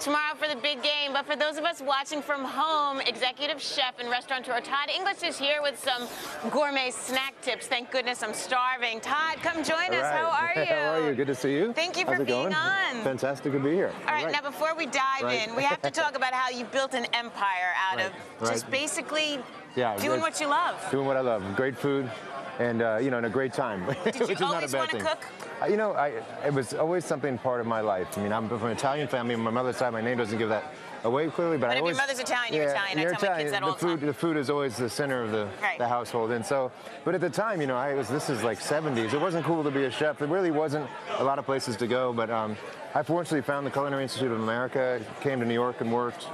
tomorrow for the big game. But for those of us watching from home, executive chef and restaurateur Todd English is here with some gourmet snack tips. Thank goodness I'm starving. Todd, come join us. How are you? How are you? Good to see you. Thank you for being on. Fantastic to be here. All right, now before we dive in, we have to talk about how you built an empire out of just basically doing what you love. Doing what I love. Great food. And, you know, and a great time. Did you always want to cook? You know, it was always something part of my life. I mean, I'm from an Italian family. On my mother's side, my name doesn't give that away clearly, but I if always... your mother's Italian, you're Italian. I tell my kids that all the time. The food is always the center of the household. And so, but at the time, you know, this is like 70s. It wasn't cool to be a chef. There really wasn't a lot of places to go, but I fortunately found the Culinary Institute of America, came to New York and worked.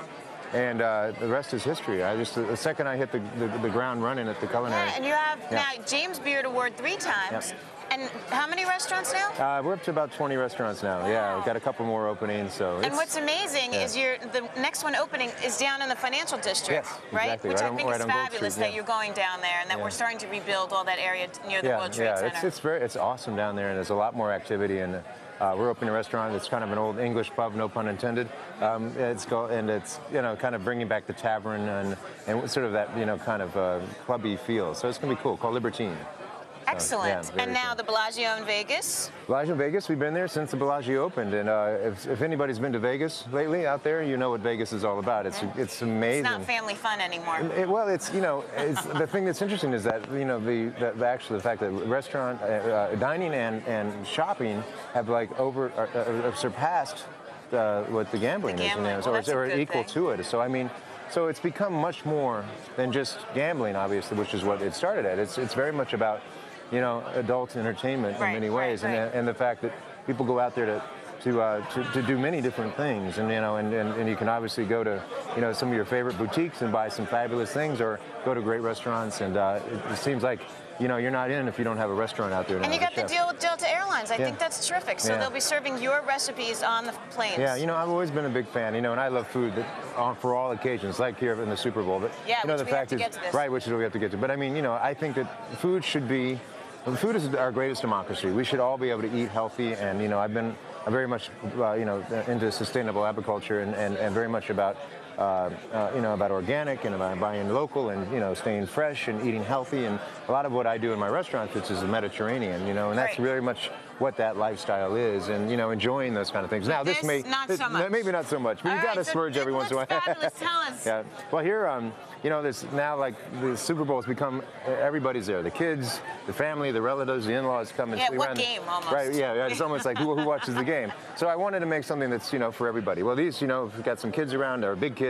And the rest is history. The second I hit the ground running at the culinary. Yeah, and you have now James Beard Award 3 times. Yep. And how many restaurants now? We're up to about 20 restaurants now. Wow. Yeah, we've got a couple more openings. So. And what's amazing is the next one opening is down in the financial district, right? Exactly. Which I think is fabulous that you're going down there and that we're starting to rebuild all that area near the World Trade Center. It's awesome down there, and there's a lot more activity. And we're opening a restaurant. It's kind of an old English pub, no pun intended. It's you know, kind of bringing back the tavern and sort of that, you know, kind of clubby feel. So it's going to be cool. Called Libertine. Excellent. And now the Bellagio in Vegas? Bellagio in Vegas, we've been there since the Bellagio opened. And if anybody's been to Vegas lately out there, you know what Vegas is all about. It's amazing. It's not family fun anymore. Well, it's, you know, the thing that's interesting is that, you know, the fact that restaurant, dining and shopping have like surpassed what the gambling is, you know, or equal to it. So, I mean, so it's become much more than just gambling, obviously, which is what it started at. It's very much about, you know, adult entertainment in many ways, and the fact that people go out there to do many different things, and you know, and you can obviously go to, you know, some of your favorite boutiques and buy some fabulous things, or go to great restaurants, and it seems like, you know, you're not in if you don't have a restaurant out there. And you got the deal with Delta Airlines. I think that's terrific. So they'll be serving your recipes on the planes. Yeah, you know, I've always been a big fan, you know, and I love food for all occasions, like here in the Super Bowl. But you know, the fact is, which is what we have to get to. But I mean, you know, I think that food is our greatest democracy. We should all be able to eat healthy, and you know, I'm very much, you know, into sustainable agriculture and very much about. You know, about organic and about buying local and, you know, staying fresh and eating healthy, and a lot of what I do in my restaurants, which is the Mediterranean, you know, and that's very much what that lifestyle is, and, you know, enjoying those kind of things. Now, maybe not so much, but you got to splurge every once in a while. Fabulous. Tell us. Yeah. Well, here, you know, there's now, like, the Super Bowl has become, everybody's there. The kids, the family, the relatives, the in-laws come and sleep around. Game, almost. Right, yeah, it's almost like who watches the game. So I wanted to make something that's, you know, for everybody. Well, these, you know, we've got some kids around, they're big kids.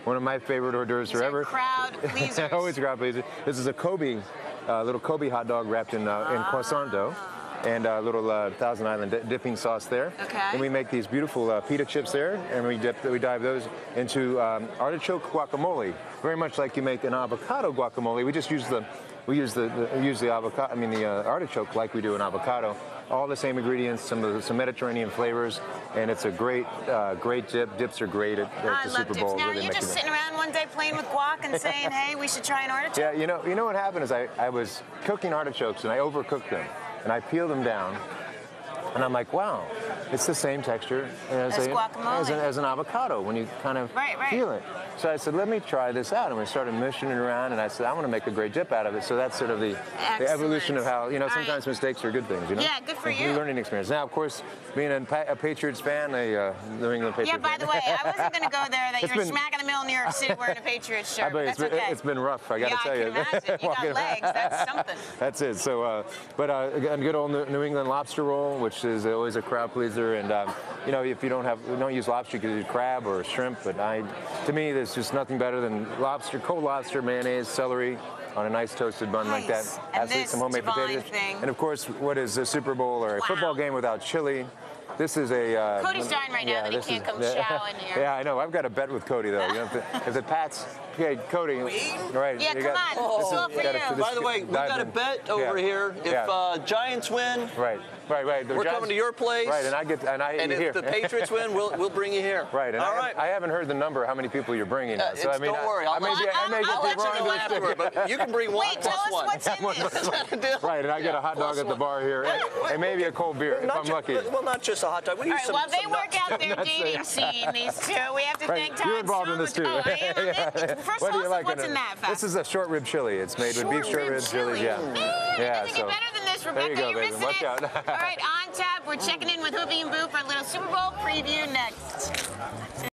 One of my favorite hors d'oeuvres forever. Crowd pleasers. Always a crowd pleaser. This is a Kobe, little Kobe hot dog wrapped in croissant dough, and a little Thousand Island dipping sauce there. Okay. And we make these beautiful pita chips there, and we dive those into artichoke guacamole, very much like you make an avocado guacamole. We just use the avocado. I mean the artichoke like we do an avocado. All the same ingredients, some Mediterranean flavors, and it's a great dip. Dips are great at the Super Bowl. Now you're just sitting around one day playing with guac and saying, "Hey, we should try an artichoke." Yeah, you know what happened is I was cooking artichokes and I overcooked them, and I peeled them down, and I'm like, wow, it's the same texture as an avocado when you kind of peel it. So I said, let me try this out, and we started mushing it around, and I said, I want to make a great dip out of it. So that's sort of the evolution of how, you know, sometimes mistakes are good things, you know? Yeah, good for you. New learning experience. Now, of course, being a Patriots fan, a New England Patriots fan. Yeah, by the way, I wasn't going to go there, that you're smack in the middle of New York City wearing a Patriots shirt, but that's okay. It's been rough, I got to tell you. Yeah, I can imagine. You got legs, that's something. That's it. So, but a good old New England lobster roll, which is always a crowd pleaser, and you know, if you don't use lobster, you can use crab or shrimp, but to me, there's just nothing better than lobster, cold lobster, mayonnaise, celery on a nice toasted bun like that. And some homemade potatoes. And of course, what is a Super Bowl or a football game without chili? This is a... Cody's dying right now that he can't come chow in here. Yeah, I know. I've got a bet with Cody, though. You know, if the Pats... Okay, Cody. Right. Yeah, come on. It's all for you. By the way, we've got a bet over here. If Giants win, Right. We're coming to your place. Right, and if the Patriots win, we'll bring you here. Right, and I haven't heard the number how many people you're bringing. So I mean, don't worry. I'll let you know afterward, but you can bring one plus one. Wait, tell us what's in this. Right, and I get a hot dog at the bar here, and maybe a cold beer if I'm lucky. Well, not just a hot dog. All right, while they work out their dating scene, these two, we have to thank Todd. You're involved in this too. Oh, I am. First of all, what's in that? This is a short rib chili. It's made with beef short rib chili. Yeah. It doesn't get better than this, Rebecca. There you go, You're baby. missing Watch it. out. All right, on tap, we're checking in with Hoopy and Boo for a little Super Bowl preview next.